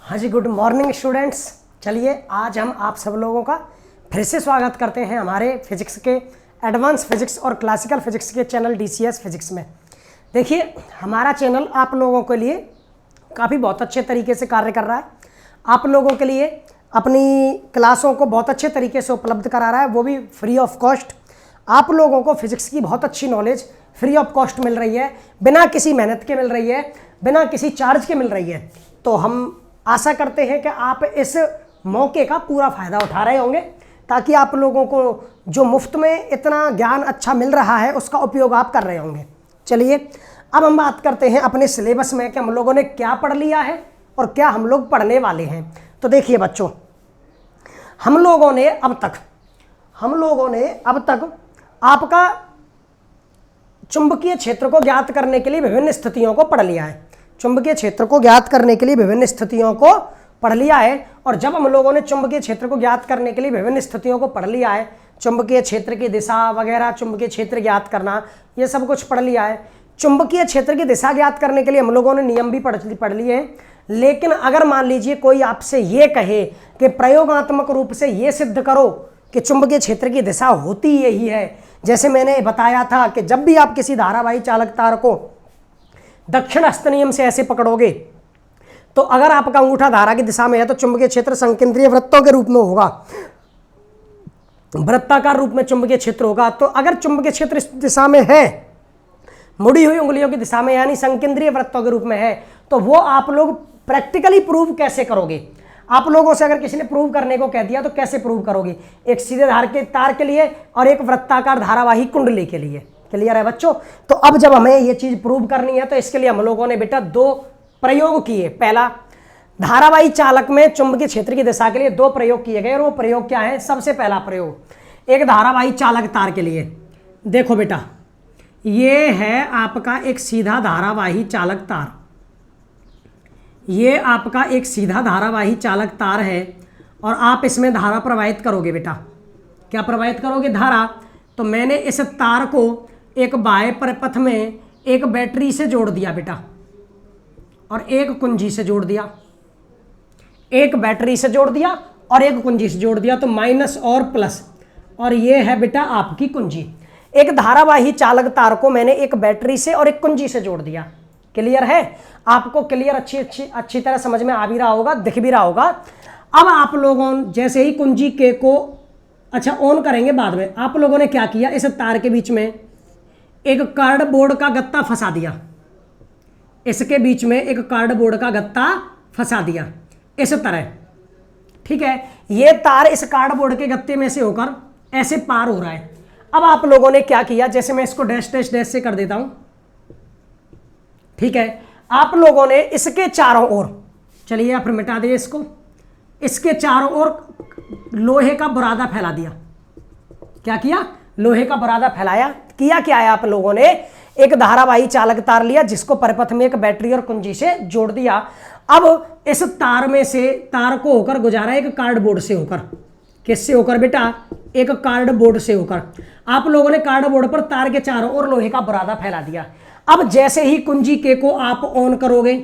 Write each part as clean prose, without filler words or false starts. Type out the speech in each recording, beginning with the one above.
हाँ जी, good morning students. चलिए आज हम आप सब लोगों का फिर से स्वागत करते हैं हमारे फिजिक्स के एडवांस फिजिक्स और क्लासिकल फिजिक्स के चैनल DCS फिजिक्स में। देखिए, हमारा चैनल आप लोगों के लिए काफ़ी बहुत अच्छे तरीके से कार्य कर रहा है। आप लोगों के लिए अपनी क्लासों को बहुत अच्छे तरीके से उपलब्ध करा रहा है, वो भी फ्री ऑफ कॉस्ट। आप लोगों को फिजिक्स की बहुत अच्छी नॉलेज फ्री ऑफ कॉस्ट मिल रही है, बिना किसी मेहनत के मिल रही है, बिना किसी चार्ज के मिल रही है। तो हम आशा करते हैं कि आप इस मौके का पूरा फ़ायदा उठा रहे होंगे, ताकि आप लोगों को जो मुफ्त में इतना ज्ञान अच्छा मिल रहा है उसका उपयोग आप कर रहे होंगे। चलिए अब हम बात करते हैं अपने सिलेबस में कि हम लोगों ने क्या पढ़ लिया है और क्या हम लोग पढ़ने वाले हैं। तो देखिए बच्चों, हम लोगों ने अब तक आपका चुंबकीय क्षेत्र को ज्ञात करने के लिए विभिन्न स्थितियों को पढ़ लिया है। चुंबकीय क्षेत्र को ज्ञात करने के लिए विभिन्न स्थितियों को पढ़ लिया है। और जब हम लोगों ने चुंबकीय क्षेत्र को ज्ञात करने के लिए विभिन्न स्थितियों को पढ़ लिया है, चुंबकीय क्षेत्र की दिशा वगैरह, चुंबकीय क्षेत्र ज्ञात करना, ये सब कुछ पढ़ लिया है। चुंबकीय क्षेत्र की दिशा ज्ञात करने के लिए हम लोगों ने नियम भी पढ़ लिए हैं। लेकिन अगर मान लीजिए कोई आपसे ये कहे कि प्रयोगात्मक रूप से ये सिद्ध करो कि चुंबकीय क्षेत्र की दिशा होती यही है, जैसे मैंने बताया था कि जब भी आप किसी धारावाही चालक तार को दक्षिण हस्त नियम से ऐसे पकड़ोगे, तो अगर आपका अंगूठा धारा की दिशा में है तो चुंबकीय क्षेत्र संकेंद्रीय वृत्तों के रूप में होगा, वृत्ताकार रूप में चुंबकीय क्षेत्र होगा। तो अगर चुंबकीय क्षेत्र इस दिशा में है, मुड़ी हुई उंगलियों की दिशा में, यानी संकेंद्रीय वृत्तों के रूप में है, तो वो आप लोग प्रैक्टिकली प्रूव कैसे करोगे? आप लोगों से अगर किसी ने प्रूव करने को कह दिया तो कैसे प्रूव करोगे? एक सीधे धार के तार के लिए और एक वृत्ताकार धारावाही कुंडली के लिए। क्लियर है बच्चों? तो अब जब हमें ये चीज प्रूव करनी है तो इसके लिए हम लोगों ने बेटा दो प्रयोग किए। पहला, धारावाही चालक में चुंबकीय क्षेत्र की दिशा के लिए दो प्रयोग किए गए। और वो प्रयोग क्या है? सबसे पहला प्रयोग एक धारावाही चालक तार के लिए। देखो बेटा, ये है आपका एक सीधा धारावाही चालक तार, ये आपका एक सीधा धारावाही चालक तार है और आप इसमें धारा प्रवाहित करोगे। बेटा क्या प्रवाहित करोगे? धारा। तो मैंने इस तार को एक बाह्य परिपथ में एक बैटरी से जोड़ दिया बेटा, और एक कुंजी से जोड़ दिया। एक बैटरी से जोड़ दिया और एक कुंजी से जोड़ दिया, तो माइनस और प्लस, और ये है बेटा आपकी कुंजी। एक धारावाही चालक तार को मैंने एक बैटरी से और एक कुंजी से जोड़ दिया। क्लियर है? आपको क्लियर अच्छी तरह समझ में आ भी रहा होगा, दिख भी रहा होगा। अब आप लोगों जैसे ही कुंजी के को ऑन करेंगे बाद में, आप लोगों ने क्या किया? इस तार के बीच में एक कार्डबोर्ड का गत्ता फंसा दिया। इसके बीच में एक कार्डबोर्ड का गत्ता फंसा दिया इस तरह। ठीक है, ये तार इस कार्डबोर्ड के गत्ते में से होकर ऐसे पार हो रहा है। अब आप लोगों ने क्या किया? जैसे मैं इसको डैश डैश डैश से कर देता हूं, ठीक है, आप लोगों ने इसके चारों ओर, चलिए आप मिटा दिए इसको, इसके चारों ओर लोहे का बुरादा फैला दिया। क्या किया? लोहे का बुरादा फैलाया। किया क्या है? आप लोगों ने एक धारावाही चालक तार लिया, जिसको परिपथ में एक बैटरी और कुंजी से जोड़ दिया। अब इस तार में से तार को होकर गुजारा एक कार्डबोर्ड से होकर। किससे होकर बेटा? एक कार्डबोर्ड से होकर। आप लोगों ने कार्डबोर्ड पर तार के चारों ओर लोहे का बुरादा फैला दिया। अब जैसे ही कुंजी के को आप ऑन करोगे,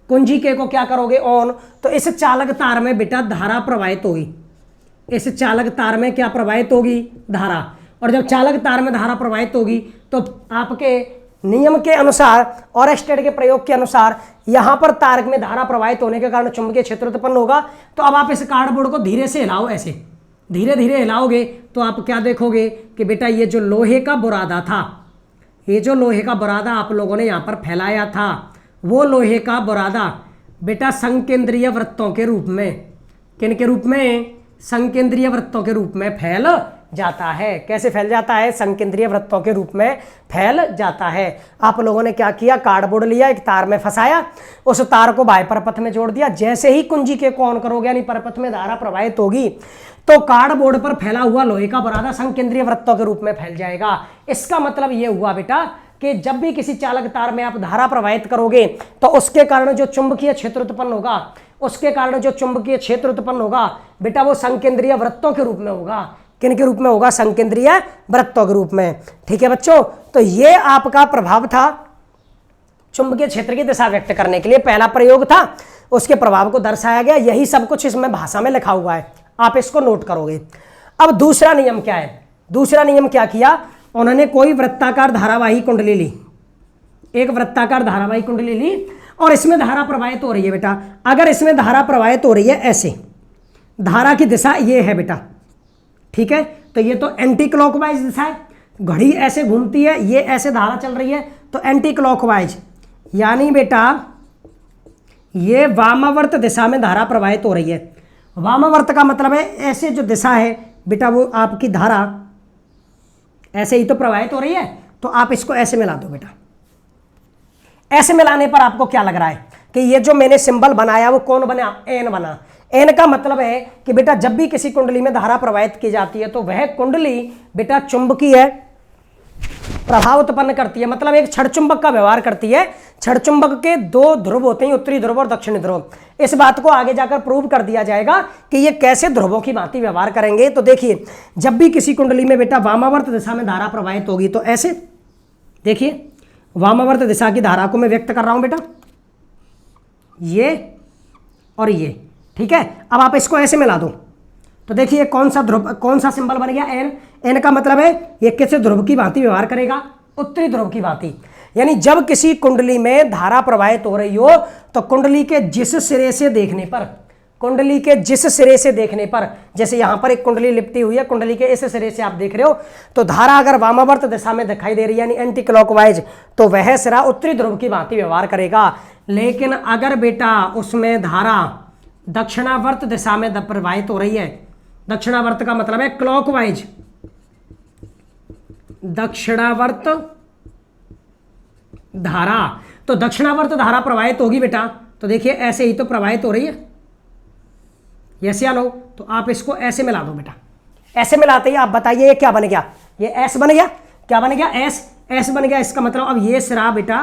कुंजी के को क्या करोगे? ऑन, तो इस चालक तार में बेटा धारा प्रवाहित होगी। इस चालक तार में क्या प्रवाहित होगी? धारा। और जब चालक तार में धारा प्रवाहित होगी तो आपके नियम के अनुसार और स्टेड के प्रयोग के अनुसार यहां पर तार में धारा प्रवाहित होने के कारण चुंबकीय क्षेत्र उत्पन्न होगा। तो अब आप इस कार्डबोर्ड को धीरे से हिलाओ, ऐसे धीरे धीरे हिलाओगे तो आप क्या देखोगे कि बेटा ये जो लोहे का बुरादा था, ये जो लोहे का बुरादा आप लोगों ने यहाँ पर फैलाया था, वो लोहे का बुरादा बेटा संकेंद्रीय वृत्तों के रूप में, किन के रूप में? संकेंद्रीय वृत्तों के रूप में फैल जाता है। कैसे फैल जाता है? संकेंद्रीय वृत्तों के रूप में फैल जाता है। आप लोगों ने क्या किया? कार्डबोर्ड लिया, एक तार में फंसाया, उस तार को बाह्य परिपथ में जोड़ दिया। जैसे ही कुंजी के को ऑन करोगे, यानी परिपथ में धारा प्रवाहित होगी, तो कार्डबोर्ड पर फैला हुआ लोहे का बुरादा संकेंद्रीय वृत्तों के रूप में फैल जाएगा। इसका मतलब ये हुआ बेटा कि जब भी किसी चालक तार में आप धारा प्रवाहित करोगे तो उसके कारण जो चुंबकीय क्षेत्र उत्पन्न होगा, उसके कारण जो चुंबकीय क्षेत्र उत्पन्न होगा बेटा, वो संकेंद्रीय वृत्तों के रूप में होगा। किन के रूप में होगा? संकेंद्रीय वृत्तों के रूप में। ठीक है बच्चों, तो ये आपका प्रभाव था चुंबकीय क्षेत्र की दिशा व्यक्त करने के लिए, पहला प्रयोग था। उसके प्रभाव को दर्शाया गया। यही सब कुछ इसमें भाषा में लिखा हुआ है, आप इसको नोट करोगे। अब दूसरा नियम क्या है? दूसरा नियम क्या किया उन्होंने, कोई वृत्ताकार धारावाही कुंडली ली, एक वृत्ताकार धारावाही कुंडली ली और इसमें धारा प्रवाहित हो रही है बेटा। अगर इसमें धारा प्रवाहित हो रही है ऐसे, धारा की दिशा ये है बेटा, ठीक है, तो ये तो एंटी क्लॉकवाइज दिशा है, घड़ी ऐसे घूमती है, ये ऐसे धारा चल रही है तो एंटी क्लॉकवाइज, यानी बेटा ये वामावर्त दिशा में धारा प्रवाहित हो रही है। वामावर्त का मतलब है ऐसे जो दिशा है बेटा वो आपकी धारा ऐसे ही तो प्रवाहित हो रही है, तो आप इसको ऐसे मिला दो बेटा। ऐसे मिलाने पर आपको क्या लग रहा है कि ये जो मैंने सिंबल बनाया वो कौन बना? एन बना। एन का मतलब है कि बेटा जब भी किसी कुंडली में धारा प्रवाहित की जाती है तो वह कुंडली बेटा चुंबकीय प्रभाव उत्पन्न करती है, मतलब एक छड़ चुंबक का व्यवहार करती है। छड़ चुंबक के दो ध्रुव होते हैं, उत्तरी ध्रुव और दक्षिणी ध्रुव। इस बात को आगे जाकर प्रूव कर दिया जाएगा कि ये कैसे ध्रुवों की भांति व्यवहार करेंगे। तो देखिए जब भी किसी कुंडली में बेटा वामावर्त दिशा में धारा प्रवाहित होगी तो ऐसे देखिए, वामावर्त दिशा की धारा को मैं व्यक्त कर रहा हूं बेटा, ये और ये, ठीक है। अब आप इसको ऐसे मिला दो तो देखिए कौन सा ध्रुव, कौन सा सिंबल बन गया? एन। एन का मतलब है ये किस ध्रुव की भांति व्यवहार करेगा? उत्तरी ध्रुव की भांति। यानी जब किसी कुंडली में धारा प्रवाहित हो रही हो तो कुंडली के जिस सिरे से देखने पर, कुंडली के जिस सिरे से देखने पर, जैसे यहां पर एक कुंडली लिपटी हुई है, कुंडली के इस सिरे से आप देख रहे हो तो धारा अगर वामावर्त दिशा में दिखाई दे रही है यानी एंटी क्लॉकवाइज, तो वह सिरा उत्तरी ध्रुव की भांति व्यवहार करेगा। लेकिन अगर बेटा उसमें धारा दक्षिणावर्त दिशा में प्रवाहित हो रही है, दक्षिणावर्त का मतलब है क्लॉकवाइज, दक्षिणावर्त धारा, तो दक्षिणावर्त धारा प्रवाहित होगी बेटा, तो देखिए ऐसे ही तो प्रवाहित हो रही है, ऐसे आ लो, तो आप इसको ऐसे मिला दो बेटा। ऐसे मिलाते ही आप बताइए ये क्या बन गया? ये एस बन गया। क्या बन गया? एस। एस बन गया। इसका मतलब अब ये सिरा बेटा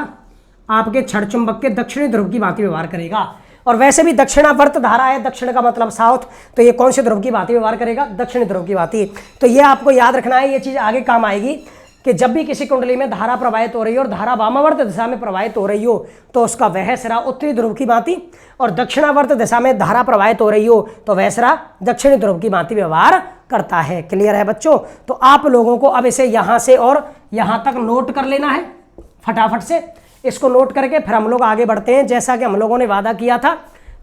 आपके छड़ चुंबक के दक्षिणी ध्रुव की भांति व्यवहार करेगा। और वैसे भी दक्षिणावर्त धारा है, दक्षिण का मतलब साउथ, तो ये कौन से ध्रुव की भांति व्यवहार करेगा? दक्षिणी ध्रुव की भांति। तो ये आपको याद रखना है, ये चीज आगे काम आएगी कि जब भी किसी कुंडली में धारा प्रवाहित हो रही हो और धारा वामावर्त दिशा में प्रवाहित हो रही हो तो उसका वह सिरा उत्तरी ध्रुव की भांति, और दक्षिणावर्त दिशा में धारा प्रवाहित हो रही हो तो वह सिरा दक्षिणी ध्रुव की भांति व्यवहार करता है। क्लियर है बच्चों? तो आप लोगों को अब इसे यहां से और यहां तक नोट कर लेना है फटाफट से। इसको नोट करके फिर हम लोग आगे बढ़ते हैं, जैसा कि हम लोगों ने वादा किया था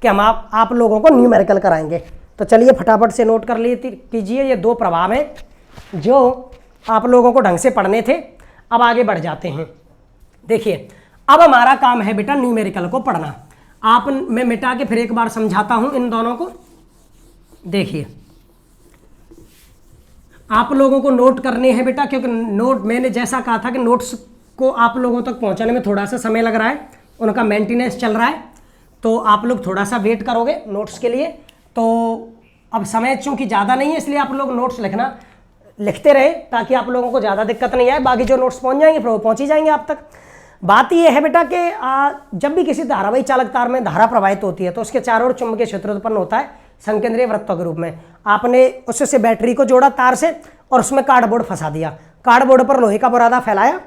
कि हम आप लोगों को न्यूमेरिकल कराएंगे। तो चलिए फटाफट से नोट कर कीजिए। ये दो प्रभाव हैं जो आप लोगों को ढंग से पढ़ने थे। अब आगे बढ़ जाते हैं। देखिए अब हमारा काम है बेटा न्यूमेरिकल को पढ़ना। आप मैं मिटा के फिर एक बार समझाता हूं इन दोनों को। देखिए आप लोगों को नोट करने हैं बेटा, क्योंकि नोट मैंने जैसा कहा था कि नोट्स को आप लोगों तक पहुंचाने में थोड़ा सा समय लग रहा है, उनका मेंटेनेंस चल रहा है, तो आप लोग थोड़ा सा वेट करोगे नोट्स के लिए। तो अब समय चूंकि ज़्यादा नहीं है इसलिए आप लोग नोट्स लिखते रहे ताकि आप लोगों को ज़्यादा दिक्कत नहीं आए। बाकी जो नोट्स पहुंच जाएंगे फिर वो पहुंच ही जाएंगे आप तक। बात यह है बेटा कि जब भी किसी धारावाही चालक तार में धारा प्रवाहित होती है तो उसके चारों ओर चुंबकीय क्षेत्र उत्पन्न होता है संकेंद्रीय वृत्तों के रूप में। आपने उससे बैटरी को जोड़ा तार से और उसमें कार्डबोर्ड फंसा दिया, कार्डबोर्ड पर लोहे का बुरादा फैलाया।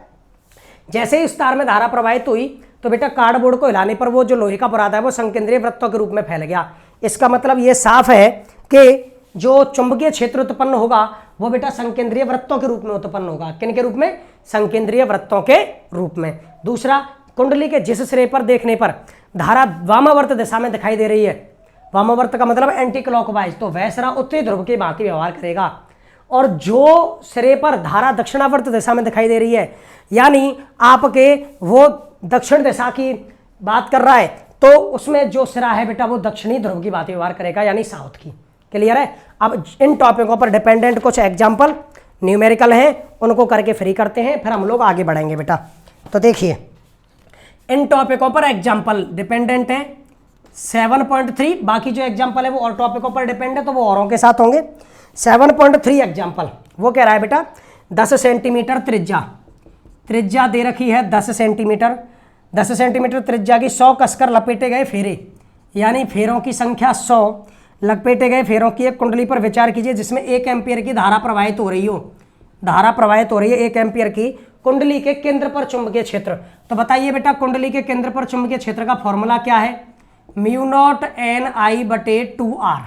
जैसे ही इस तार में धारा प्रवाहित हुई तो बेटा कार्डबोर्ड को हिलाने पर वो जो लोहे का बुरादा है वो संकेंद्रीय वृत्तों के रूप में फैल गया। इसका मतलब ये साफ है कि जो चुंबकीय क्षेत्र उत्पन्न होगा वो बेटा संकेंद्रीय वृत्तों के रूप में उत्पन्न होगा। किन के रूप में? संकेंद्रीय वृत्तों के रूप में। दूसरा, कुंडली के जिस सिरे पर देखने पर धारा वामावर्त दिशा में दिखाई दे रही है, वामावर्त का मतलब एंटी क्लॉकवाइज, तो वह सिरा उत्तरी ध्रुव की भांति व्यवहार करेगा। और जो सिरे पर धारा दक्षिणावर्त दिशा में दिखाई दे रही है यानी आपके वो दक्षिण दिशा की बात कर रहा है, तो उसमें जो सिरा है बेटा वो दक्षिणी ध्रुव की भांति व्यवहार करेगा यानी साउथ की। क्लियर है? अब इन टॉपिकों पर डिपेंडेंट कुछ एग्जाम्पल न्यूमेरिकल हैं, उनको करके फ्री करते हैं, फिर हम लोग आगे बढ़ेंगे बेटा। तो देखिए इन टॉपिकों पर एग्जाम्पल डिपेंडेंट है 7.3, बाकी जो एग्जाम्पल है वो और टॉपिकों पर डिपेंड है तो वो औरों के साथ होंगे। 7.3 एग्जाम्पल वो कह रहा है बेटा 10 सेंटीमीटर त्रिज्या दे रखी है 10 सेंटीमीटर। 10 सेंटीमीटर त्रिज्या की 100 कसकर लपेटे गए फेरे, यानी फेरों की संख्या 100 लपेटे गए फेरों की एक कुंडली पर विचार कीजिए जिसमें 1 एम्पियर की धारा प्रवाहित हो रही हो। धारा प्रवाहित हो रही है 1 एम्पियर की। कुंडली के केंद्र पर चुंबकीय क्षेत्र, तो बताइए बेटा कुंडली के केंद्र पर चुंबकीय क्षेत्र का फॉर्मूला क्या है? म्यू नॉट एन आई बटे 2r,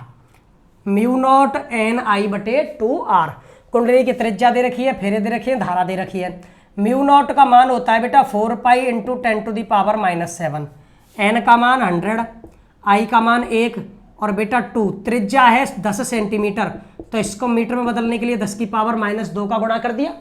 म्यू नॉट एन आई बटे 2r। कुंडली की त्रिज्या दे रखी है, फेरे दे रखी है, धारा दे रखी है। म्यू नॉट का मान होता है बेटा 4 पाई इंटू 10⁻⁻⁷। एन का मान 100, आई का मान 1 और बेटा 2। त्रिज्या है 10 सेंटीमीटर, तो इसको मीटर में बदलने के लिए 10⁻⁻² का गुणा कर दिया।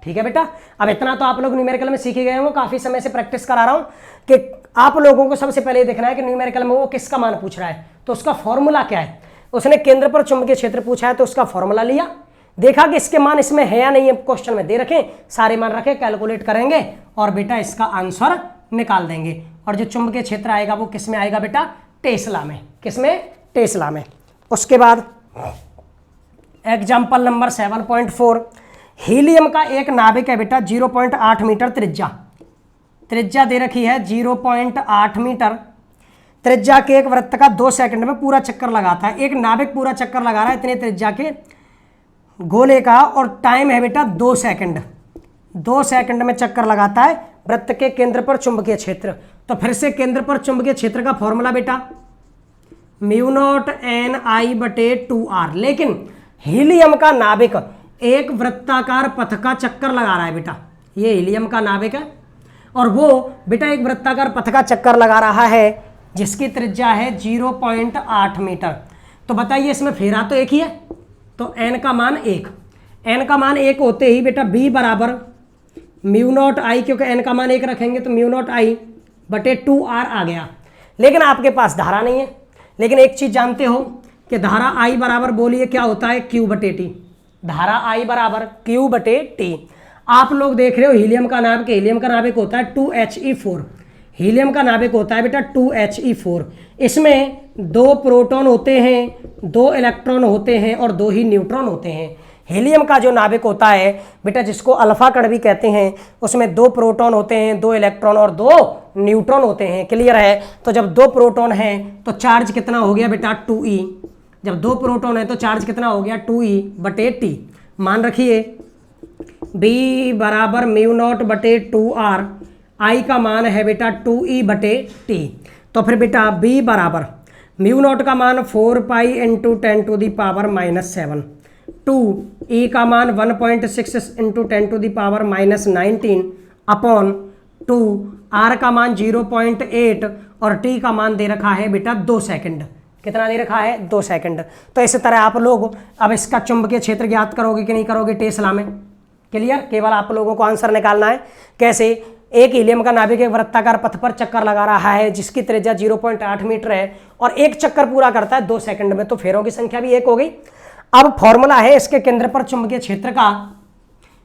ठीक है बेटा, अब इतना तो आप लोग न्यूमेरिकल में सीखे गए हो, काफ़ी समय से प्रैक्टिस करा रहा हूँ कि आप लोगों को सबसे पहले देखना है कि न्यूमेरिकल में वो किसका मान पूछ रहा है, तो उसका फॉर्मूला क्या है। उसने केंद्र पर चुंबकीय क्षेत्र पूछा है तो उसका फॉर्मूला लिया, देखा कि इसके मान इसमें है या नहीं है, क्वेश्चन में दे रखे, सारे मान रखे, कैलकुलेट करेंगे और बेटा इसका आंसर निकाल देंगे। और जो चुंबकीय क्षेत्र आएगा वो किस में आएगा बेटा, टेस्ला में। किसमें, टेस्ला में। उसके बाद एग्जाम्पल नंबर 7.4, हीलियम का एक नाभिक है बेटा 0.8 मीटर त्रिज्या, त्रिज्या दे रखी है 0.8 मीटर। त्रिज्या के एक वृत्त का 2 सेकंड में पूरा चक्कर लगाता है। एक नाभिक पूरा चक्कर लगा रहा है इतने त्रिज्या के गोले का, और टाइम है बेटा 2 सेकंड। 2 सेकंड में चक्कर लगाता है वृत्त के केंद्र पर चुंबकीय क्षेत्र। तो फिर से केंद्र पर चुंबकीय क्षेत्र का फॉर्मूला बेटा म्यू नॉट एन आई बटे 2r। लेकिन हीलियम का नाभिक एक वृत्ताकार पथ का चक्कर लगा रहा है बेटा, ये हीलियम का नाभिक है और वो बेटा एक वृत्ताकार पथ का चक्कर लगा रहा है जिसकी त्रिज्या है 0.8 मीटर। तो बताइए इसमें फेरा तो एक ही है, तो n का मान 1, n का मान 1 होते ही बेटा b बराबर म्यू नॉट आई, क्योंकि n का मान 1 रखेंगे तो म्यू नॉट आई बटे 2r आ गया। लेकिन आपके पास धारा नहीं है, लेकिन एक चीज़ जानते हो कि धारा I बराबर बोलिए क्या होता है, Q बटे T। धारा I बराबर Q बटे T। आप लोग देख रहे हो हीलियम का नाभिक, हीलियम का नाभिक होता है 2He4, हीलियम का नाभिक होता है बेटा 2He4। इसमें 2 प्रोटॉन होते हैं, 2 इलेक्ट्रॉन होते हैं और 2 ही न्यूट्रॉन होते हैं। हीलियम का जो नाभिक होता है बेटा, जिसको अल्फा कण भी कहते हैं, उसमें 2 प्रोटॉन होते हैं, 2 इलेक्ट्रॉन और 2 न्यूट्रॉन होते हैं। क्लियर है। तो जब 2 प्रोटॉन हैं तो चार्ज कितना हो गया बेटा 2e। जब 2 प्रोटॉन है तो चार्ज कितना हो गया 2e बटे टी। मान रखिए b बराबर म्यू नॉट बटे 2r, I का मान है बेटा 2e बटे टी। तो फिर बेटा b बराबर म्यू नॉट का मान 4 पाई इंटू 10⁻⁻⁷, 2e का मान 1.6 इंटू 10⁻⁻19 अपॉन 2, r का मान 0.8 और t का मान दे रखा है बेटा 2 सेकंड। कितना दे रखा है 2 सेकंड। तो इस तरह आप लोग अब इसका चुंबकीय क्षेत्र ज्ञात करोगे कि नहीं करोगे टेस्ला में। क्लियर। केवल आप लोगों को आंसर निकालना है। कैसे, एक हीलियम का नाभिक एक वृत्ताकार पथ पर चक्कर लगा रहा है जिसकी त्रिज्या 0.8 मीटर है और एक चक्कर पूरा करता है 2 सेकंड में, तो फेरों की संख्या भी 1 हो गई। अब फॉर्मूला है इसके केंद्र पर चुंबकीय क्षेत्र का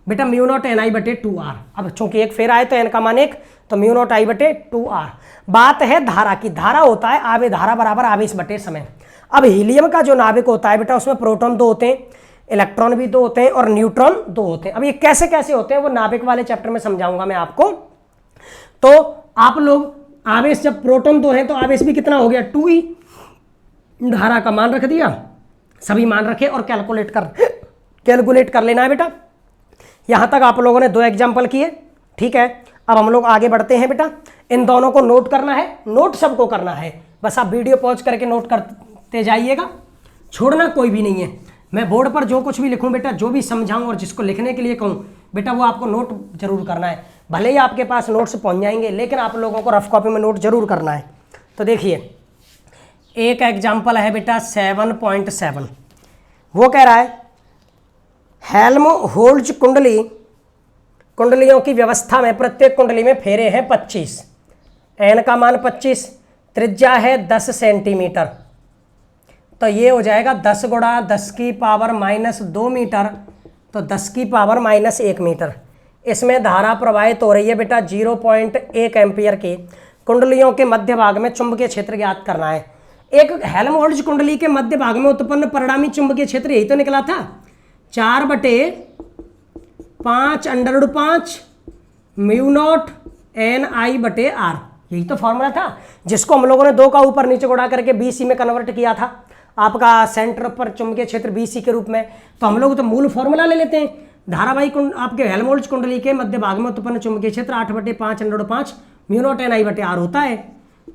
बेटा म्यू नॉट एन आई बटे 2r। अब चूंकि एक फेरा है तो n का मान 1, तो म्यू नॉट आई बटे 2r। बात है धारा की। धारा होता है आवेश, धारा बराबर आवेश बटे समय। अब हीलियम का जो नाभिक होता है बेटा उसमें प्रोटॉन 2 होते हैं, इलेक्ट्रॉन भी 2 होते हैं और न्यूट्रॉन 2 होते हैं। अब ये कैसे कैसे होते हैं वो नाभिक वाले चैप्टर में समझाऊंगा मैं आपको। तो आप लोग आवेश, जब प्रोटॉन 2 हैं तो आवेश भी कितना हो गया 2e। धारा का मान रख दिया, सभी मान रखे और कैलकुलेट कर लेना है बेटा। यहां तक आप लोगों ने 2 एग्जाम्पल किए। ठीक है, अब हम लोग आगे बढ़ते हैं बेटा। इन दोनों को नोट करना है, नोट सबको करना है। बस आप वीडियो पॉज करके नोट करते जाइएगा, छोड़ना कोई भी नहीं है। मैं बोर्ड पर जो कुछ भी लिखूं बेटा, जो भी समझाऊं और जिसको लिखने के लिए कहूं बेटा, वो आपको नोट जरूर करना है। भले ही आपके पास नोट्स पहुंच जाएंगे, लेकिन आप लोगों को रफ कॉपी में नोट जरूर करना है। तो देखिए, एक एग्जाम्पल है बेटा 7.7। वो कह रहा है हेल्महोल्ट्ज कुंडलियों की व्यवस्था में प्रत्येक कुंडली में फेरे हैं 25, एन का मान 25, त्रिज्या है 10 सेंटीमीटर। तो ये हो जाएगा 10 गुणा 10 की पावर -2 मीटर, तो 10 की पावर -1 मीटर। इसमें धारा प्रवाहित हो रही है बेटा 0.1 एम्पियर की। कुंडलियों के मध्य भाग में चुंबकीय क्षेत्र ज्ञात करना है। एक हेल्महोल्ट्ज कुंडली के मध्य भाग में उत्पन्न परिणामी चुंबकीय क्षेत्र यही तो निकला था, 4/5 म्यू नॉट एन आई बटे आर। यही तो फॉर्मूला था जिसको हम लोगों ने 2 का ऊपर नीचे गुणा करके BC में कन्वर्ट किया था, आपका सेंटर पर चुंबकीय क्षेत्र BC के रूप में। तो हम लोग तो मूल फॉर्मूला ले लेते हैं। धारावाहिक आपके हेल्महोल्ट्ज कुंडली के मध्य भाग में उत्पन्न चुंबकीय क्षेत्र 8/5 म्यू नॉट एन आई बटे आर होता है।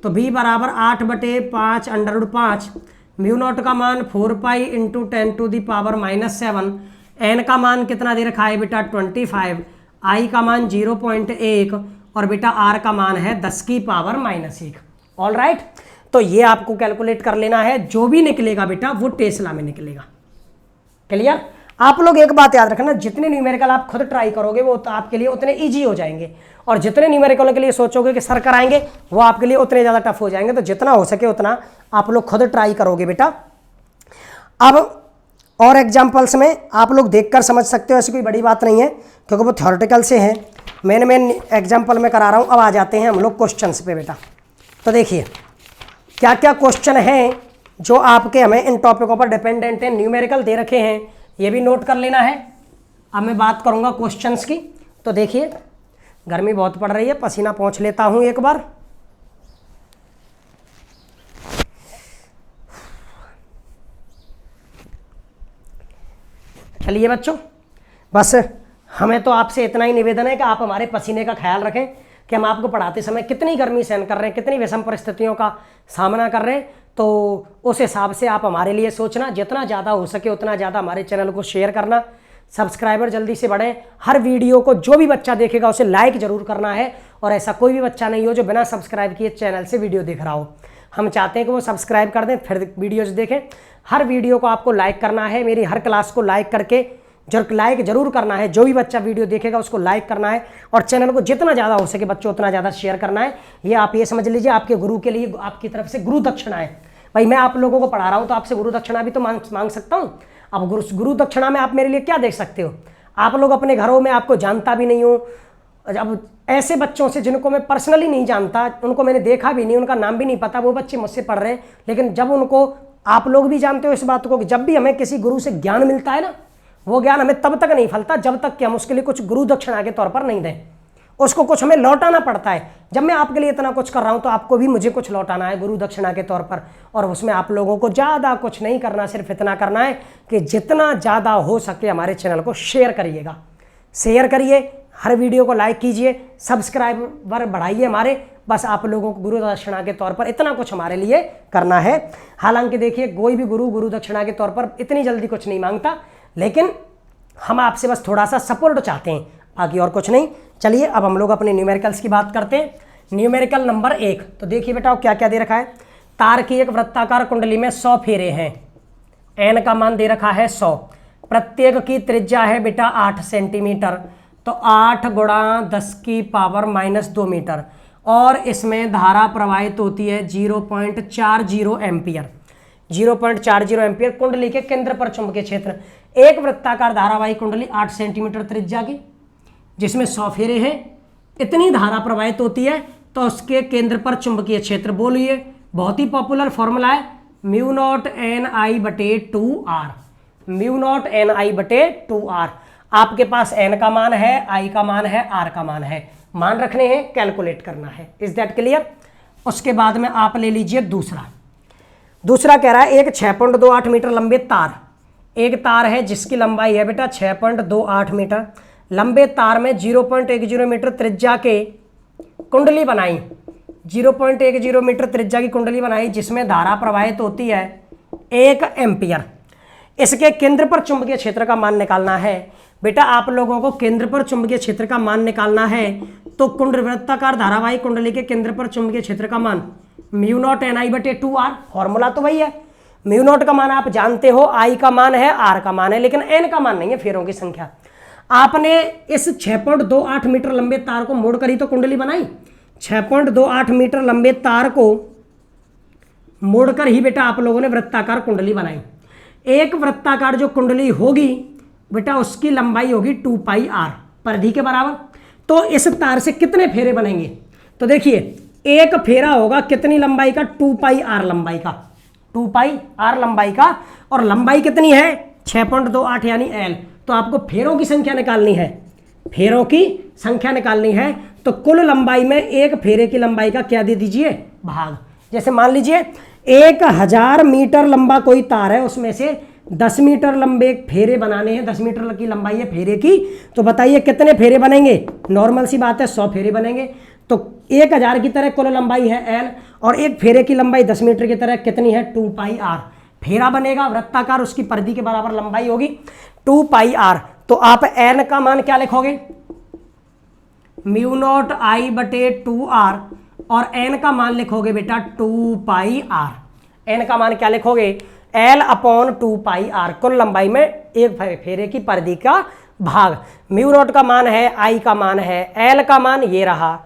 तो b बराबर 8/5 √5, म्यू नॉट का मान 4 पाई इंटू 10⁻⁻7, n का मान कितना दे रखा है बेटा 25, i का मान 0.1 और बेटा r का मान है 10⁻⁻1। ऑल राइट, तो ये आपको कैलकुलेट कर लेना है, जो भी निकलेगा बेटा वो टेस्ला में निकलेगा। क्लियर? आप लोग एक बात याद रखना, जितने न्यूमेरिकल आप खुद ट्राई करोगे वो तो आपके लिए उतने इजी हो जाएंगे, और जितने न्यूमेरिकल के लिए सोचोगे कि सर कराएंगे वो आपके लिए उतने ज़्यादा टफ हो जाएंगे। तो जितना हो सके उतना आप लोग खुद ट्राई करोगे बेटा। अब और एग्जाम्पल्स में आप लोग देखकर समझ सकते हो, ऐसी कोई बड़ी बात नहीं है क्योंकि वो थ्योरेटिकल से हैं। मेन एग्जाम्पल में करा रहा हूँ। अब आ जाते हैं हम लोग क्वेश्चंस पे बेटा। तो देखिए क्या क्या क्वेश्चन हैं जो आपके हमें इन टॉपिकों पर डिपेंडेंट हैं। न्यूमेरिकल दे रखे हैं, ये भी नोट कर लेना है। अब मैं बात करूंगा क्वेश्चंस की। तो देखिए गर्मी बहुत पड़ रही है, पसीना पोंछ लेता हूं एक बार। चलिए बच्चों, बस हमें तो आपसे इतना ही निवेदन है कि आप हमारे पसीने का ख्याल रखें कि हम आपको पढ़ाते समय कितनी गर्मी सहन कर रहे हैं, कितनी विषम परिस्थितियों का सामना कर रहे हैं। तो उस हिसाब से आप हमारे लिए सोचना, जितना ज़्यादा हो सके उतना ज़्यादा हमारे चैनल को शेयर करना, सब्सक्राइबर जल्दी से बढ़ें। हर वीडियो को जो भी बच्चा देखेगा उसे लाइक ज़रूर करना है, और ऐसा कोई भी बच्चा नहीं हो जो बिना सब्सक्राइब किए चैनल से वीडियो देख रहा हो। हम चाहते हैं कि वो सब्सक्राइब कर दें फिर वीडियोज़ देखें। हर वीडियो को आपको लाइक करना है, मेरी हर क्लास को लाइक करके लाइक जरूर करना है। जो भी बच्चा वीडियो देखेगा उसको लाइक करना है, और चैनल को जितना ज़्यादा हो सके बच्चों उतना ज़्यादा शेयर करना है। ये आप ये समझ लीजिए आपके गुरु के लिए आपकी तरफ से गुरु दक्षिणा है। भाई मैं आप लोगों को पढ़ा रहा हूँ तो आपसे गुरु दक्षिणा भी तो मांग सकता हूँ। अब गुरु दक्षिणा में आप मेरे लिए क्या देख सकते हो? आप लोग अपने घरों में आपको जानता भी नहीं हो। अब ऐसे बच्चों से जिनको मैं पर्सनली नहीं जानता, उनको मैंने देखा भी नहीं, उनका नाम भी नहीं पता, वो बच्चे मुझसे पढ़ रहे हैं, लेकिन जब उनको आप लोग भी जानते हो इस बात को कि जब भी हमें किसी गुरु से ज्ञान मिलता है ना, वो ज्ञान हमें तब तक नहीं फलता जब तक कि हम उसके लिए कुछ गुरु दक्षिणा के तौर पर नहीं दें। उसको कुछ हमें लौटाना पड़ता है। जब मैं आपके लिए इतना कुछ कर रहा हूं तो आपको भी मुझे कुछ लौटाना है गुरु दक्षिणा के तौर पर, और उसमें आप लोगों को ज़्यादा कुछ नहीं करना, सिर्फ इतना करना है कि जितना ज़्यादा हो सके हमारे चैनल को शेयर करिएगा। शेयर करिए, हर वीडियो को लाइक कीजिए, सब्सक्राइबर बढ़ाइए हमारे। बस आप लोगों को गुरु दक्षिणा के तौर पर इतना कुछ हमारे लिए करना है। हालांकि देखिए कोई भी गुरु दक्षिणा के तौर पर इतनी जल्दी कुछ नहीं मांगता, लेकिन हम आपसे बस थोड़ा सा सपोर्ट चाहते हैं, बाकी और कुछ नहीं। चलिए अब हम लोग अपने न्यूमेरिकल्स की बात करते हैं। Numerical number 1। तो देखिए बेटा क्या क्या दे रखा है। तार की एक वृत्ताकार कुंडली में 100 फेरे हैं, n का मान दे रखा है 100, प्रत्येक की त्रिज्या है बेटा 8 सेंटीमीटर, तो 8 × 10⁻⁻2 मीटर, और इसमें धारा प्रवाहित होती है 0.40 एम्पियर। 0.40 एम्पियर कुंडली के केंद्र पर चुंबकीय क्षेत्र। एक वृत्ताकार धारावाही कुंडली 8 सेंटीमीटर त्रिज्या की जिसमें 100 फेरे हैं, इतनी धारा प्रवाहित होती है, तो उसके केंद्र पर चुंबकीय क्षेत्र। बोलिए, बहुत ही पॉपुलर फॉर्मूला है μ0NI/2R। μ0NI/2R। आपके पास n का मान है, i का मान है, r का मान है, मान रखने हैं, कैलकुलेट करना है। Is that clear? उसके बाद में आप ले लीजिए दूसरा कह रहा है एक 6.28 मीटर लंबे तार, एक तार है जिसकी लंबाई है बेटा 6.28 मीटर, लंबे तार में 0.10 मीटर त्रिज्या के कुंडली बनाई, 0.10 मीटर त्रिज्या की कुंडली बनाई जिसमें धारा प्रवाहित होती है 1 एम्पियर। इसके केंद्र पर चुंबकीय क्षेत्र का मान निकालना है। बेटा आप लोगों को केंद्र पर चुंबकीय क्षेत्र का मान निकालना है, तो वृत्ताकार धारावाही कुंडली के केंद्र पर चुंबकीय क्षेत्र का मान μ0NI/2R। फॉर्मूला तो वही है। μ0 का मान आप जानते हो, I का मान है, R का मान है, लेकिन N का मान नहीं है, फेरों की संख्या। आपने इस 6.28 मीटर लंबे तार को मोड़कर ही तो कुंडली बनाई। 6.28 मीटर लंबे तार को मोड़कर ही बेटा आप लोगों ने वृत्ताकार कुंडली बनाई। एक वृत्ताकार जो कुंडली होगी बेटा उसकी लंबाई होगी 2πr परिधि के बराबर। तो इस तार से कितने फेरे बनेंगे? तो देखिए एक फेरा होगा कितनी लंबाई का? 2πr लंबाई का, 2πr लंबाई का, और लंबाई कितनी है? 6.28 यानी l। तो आपको फेरों की संख्या निकालनी है, फेरों की संख्या निकालनी है। तो कुल लंबाई में एक फेरे की लंबाई का क्या दे दीजिए? भाग। जैसे मान लीजिए 1000 मीटर लंबा कोई तार है, उसमें से 10 मीटर लंबे फेरे बनाने हैं, 10 मीटर की लंबाई है फेरे की, तो बताइए कितने फेरे बनेंगे? नॉर्मल सी बात है 100 फेरे बनेंगे। तो 1000 की तरह कुल लंबाई है एल, और एक फेरे की लंबाई 10 मीटर की तरह कितनी है 2 पाई आर। फेरा बनेगा वृत्ताकार, उसकी परिधि के बराबर लंबाई होगी 2 पाई आर। तो आप एन का मान क्या लिखोगे, म्यू नॉट आई बटे 2 आर, और एन का मान लिखोगे बेटा 2 पाई आर। एन का मान क्या लिखोगे, एल अपॉन 2 पाई आर, कुल लंबाई में एक फेरे की परिधि का भाग। म्यू नॉट का मान है, आई का मान है, एल का मान ये रहा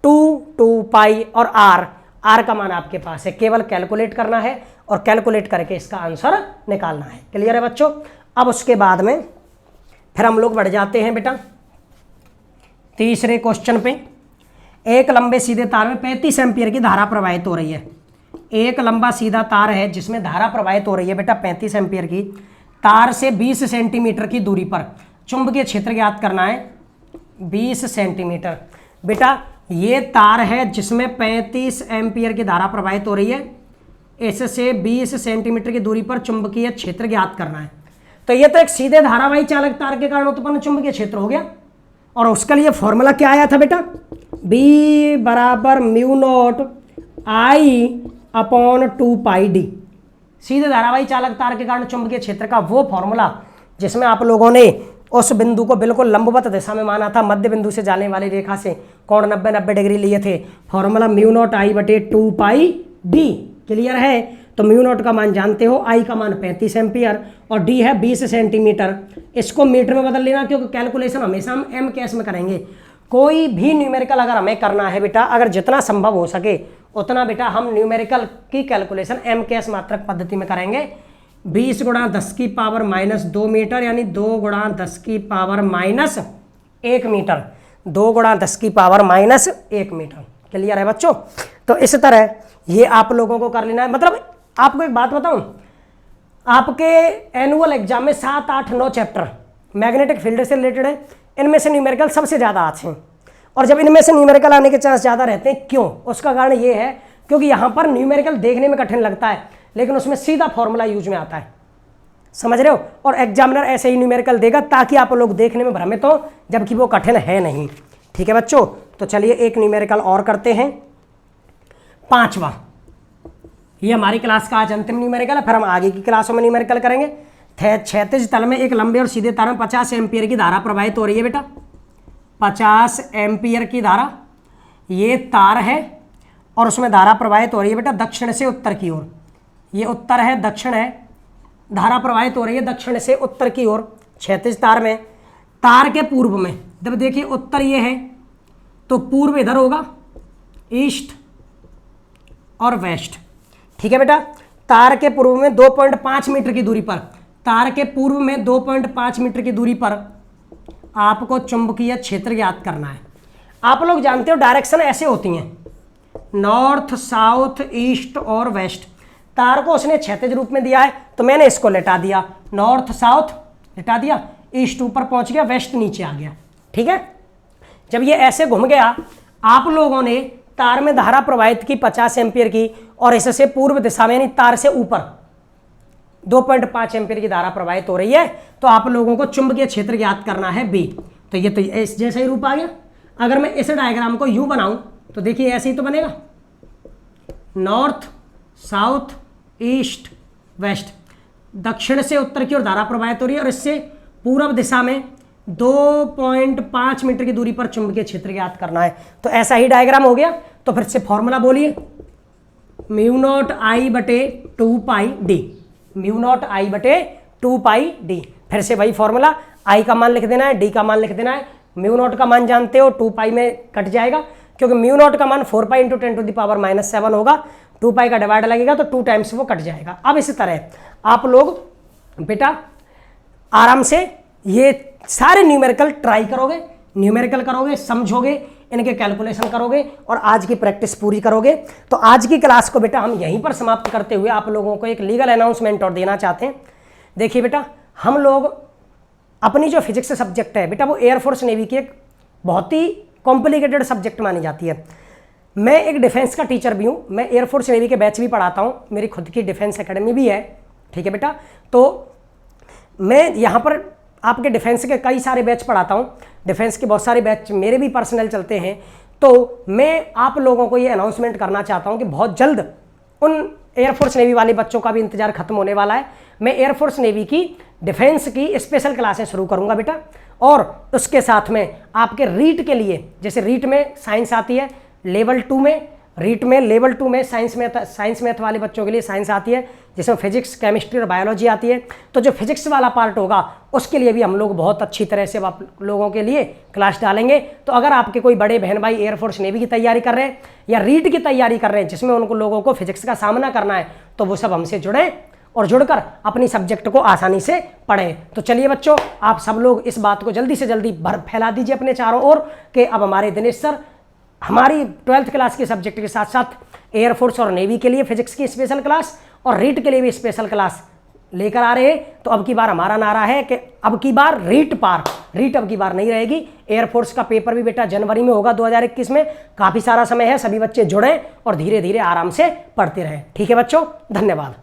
2 पाई, और आर का मान आपके पास है, केवल कैलकुलेट करना है और कैलकुलेट करके इसका आंसर निकालना है। क्लियर है बच्चों। अब उसके बाद में फिर हम लोग बढ़ जाते हैं बेटा तीसरे क्वेश्चन पे। एक लंबे सीधे तार में 35 एम्पियर की धारा प्रवाहित हो रही है। एक लंबा सीधा तार है जिसमें धारा प्रवाहित हो रही है बेटा 35 एम्पियर की। तार से 20 सेंटीमीटर की दूरी पर चुंबकीय क्षेत्र ज्ञात करना है 20 सेंटीमीटर। बेटा ये तार है जिसमें 35 एम्पियर की धारा प्रवाहित हो रही है, इससे 20 सेंटीमीटर की दूरी पर चुंबकीय क्षेत्र ज्ञात करना है। तो ये तो एक सीधे धारावाही चालक तार के कारण उत्पन्न चुंबकीय क्षेत्र हो गया, और उसके लिए फॉर्मूला क्या आया था बेटा, B बराबर mu not I upon 2 pi D. सीधे धारावाही चालक तार के कारण चुंबकीय क्षेत्र का वो फॉर्मूला जिसमें आप लोगों ने उस बिंदु को बिल्कुल लंबवत दिशा में माना था, मध्य बिंदु से जाने वाली रेखा से कोण 90 डिग्री लिए थे। फॉर्मूला म्यू नॉट आई बटे 2 पाई डी। क्लियर है। तो म्यू नॉट का मान जानते हो, आई का मान 35 एम्पियर और डी है 20 सेंटीमीटर। इसको मीटर में बदल लेना, क्योंकि कैलकुलेशन हमेशा हम एम केस में करेंगे। कोई भी न्यूमेरिकल अगर हमें करना है बेटा, अगर जितना संभव हो सके उतना बेटा हम न्यूमेरिकल की कैलकुलेशन एम केस मात्रक पद्धति में करेंगे। 20 गुणा 10 की पावर -2 मीटर, यानी 2 गुणा 10 की पावर -1 मीटर, 2 गुणा 10 की पावर -1 मीटर। क्लियर है बच्चों। तो इस तरह ये आप लोगों को कर लेना है। मतलब आपको एक बात बताऊं, आपके एनुअल एग्जाम में 7, 8, 9 चैप्टर मैग्नेटिक फील्ड से रिलेटेड है। इनमें से न्यूमेरिकल सबसे ज़्यादा आते हैं, और जब इनमें से न्यूमेरिकल आने के चांस ज़्यादा रहते हैं, क्यों? उसका कारण ये है क्योंकि यहाँ पर न्यूमेरिकल देखने में कठिन लगता है, लेकिन उसमें सीधा फॉर्मूला यूज में आता है। समझ रहे हो। और एग्जामिनर ऐसे ही न्यूमेरिकल देगा ताकि आप लोग देखने में भ्रमित हो, जबकि वो कठिन है नहीं। ठीक है बच्चों। तो चलिए एक न्यूमेरिकल और करते हैं, 5वां। ये हमारी क्लास का आज अंतिम न्यूमेरिकल है, फिर हम आगे की क्लासों में न्यूमेरिकल करेंगे। क्षैतिज तल में एक लंबे और सीधे तार में 50 एम्पियर की धारा प्रवाहित हो रही है बेटा, 50 एम्पियर की धारा। ये तार है और उसमें धारा प्रवाहित हो रही है बेटा दक्षिण से उत्तर की ओर। ये उत्तर है, दक्षिण है, धारा प्रवाहित हो रही है दक्षिण से उत्तर की ओर क्षैतिज तार में। तार के पूर्व में, जब देखिए उत्तर ये है तो पूर्व इधर होगा, ईस्ट और वेस्ट। ठीक है बेटा। तार के पूर्व में 2.5 मीटर की दूरी पर, तार के पूर्व में 2.5 मीटर की दूरी पर आपको चुंबकीय क्षेत्र ज्ञात करना है। आप लोग जानते हो डायरेक्शन ऐसे होती हैं, नॉर्थ, साउथ, ईस्ट और वेस्ट। तार को उसने क्षैतिज रूप में दिया है तो मैंने इसको लेटा दिया, नॉर्थ साउथ लेटा दिया, ईस्ट ऊपर पहुंच गया, वेस्ट नीचे आ गया। ठीक है। जब ये ऐसे घूम गया, आप लोगों ने तार में धारा प्रवाहित की 50 एम्पियर की, और इससे पूर्व दिशा में यानी तार से ऊपर 2.5 एम्पियर की धारा प्रवाहित हो रही है, तो आप लोगों को चुंबकीय क्षेत्र ज्ञात करना है बी। तो ये तो इस जैसा ही रूप आ गया। अगर मैं इस डायग्राम को यू बनाऊं तो देखिए ऐसे ही तो बनेगा, नॉर्थ, साउथ, ईस्ट, वेस्ट, दक्षिण से उत्तर की ओर धारा प्रवाहित हो रही है, और इससे पूर्व दिशा में 2.5 मीटर की दूरी पर चुंबकीय क्षेत्र ज्ञात करना है। तो ऐसा ही डायग्राम हो गया। तो फिर से फॉर्मूला बोलिए, म्यू नॉट आई बटे 2 पाई डी, म्यू नॉट आई बटे 2 पाई डी। फिर से वही फॉर्मूला, आई का मान लिख देना है, डी का मान लिख देना है। म्यू नॉट का मान जानते हो, 2 पाई में कट जाएगा, क्योंकि म्यू नॉट का मान 4 pi into 10 to the power -7 होगा। 2 पाई का डिवाइड लगेगा तो 2 टाइम्स वो कट जाएगा। अब इसी तरह आप लोग बेटा आराम से ये सारे न्यूमेरिकल ट्राई करोगे, न्यूमेरिकल करोगे, समझोगे, इनके कैलकुलेशन करोगे और आज की प्रैक्टिस पूरी करोगे। तो आज की क्लास को बेटा हम यहीं पर समाप्त करते हुए आप लोगों को एक लीगल अनाउंसमेंट और देना चाहते हैं। देखिए बेटा, हम लोग अपनी जो फिजिक्स सब्जेक्ट है बेटा, वो एयरफोर्स नेवी की एक बहुत ही कॉम्प्लिकेटेड सब्जेक्ट मानी जाती है। मैं एक डिफेंस का टीचर भी हूँ, मैं एयरफोर्स नेवी के बैच भी पढ़ाता हूँ, मेरी खुद की डिफेंस एकेडमी भी है। ठीक है बेटा। तो मैं यहाँ पर आपके डिफेंस के कई सारे बैच पढ़ाता हूँ, डिफेंस के बहुत सारे बैच मेरे भी पर्सनल चलते हैं। तो मैं आप लोगों को ये अनाउंसमेंट करना चाहता हूं कि बहुत जल्द उन एयरफोर्स नेवी वाले बच्चों का भी इंतजार खत्म होने वाला है। मैं एयरफोर्स नेवी की डिफेंस की स्पेशल क्लासेस शुरू करूंगा बेटा, और उसके साथ में आपके रीट के लिए, जैसे रीट में साइंस आती है लेवल 2 में, रीट में लेवल 2 में साइंस मैथ वाले बच्चों के लिए साइंस आती है, जिसमें फिजिक्स, केमिस्ट्री और बायोलॉजी आती है। तो जो फिजिक्स वाला पार्ट होगा उसके लिए भी हम लोग बहुत अच्छी तरह से आप लोगों के लिए क्लास डालेंगे। तो अगर आपके कोई बड़े बहन भाई एयरफोर्स नेवी की तैयारी कर रहे हैं या रीट की तैयारी कर रहे हैं, जिसमें उनको लोगों को फिजिक्स का सामना करना है, तो वो सब हमसे जुड़े और जुड़कर अपनी सब्जेक्ट को आसानी से पढ़ें। तो चलिए बच्चों, आप सब लोग इस बात को जल्दी से जल्दी फैला दीजिए अपने चारों ओर कि अब हमारे दिनेश सर हमारी 12th क्लास के सब्जेक्ट के साथ साथ एयरफोर्स और नेवी के लिए फिजिक्स की स्पेशल क्लास और रीट के लिए भी स्पेशल क्लास लेकर आ रहे हैं। तो अब की बार हमारा नारा है कि अब की बार रीट पार, रीट अब की बार नहीं रहेगी। एयरफोर्स का पेपर भी बेटा जनवरी में होगा 2021 में, काफ़ी सारा समय है, सभी बच्चे जुड़ें और धीरे धीरे आराम से पढ़ते रहें। ठीक है बच्चों, धन्यवाद।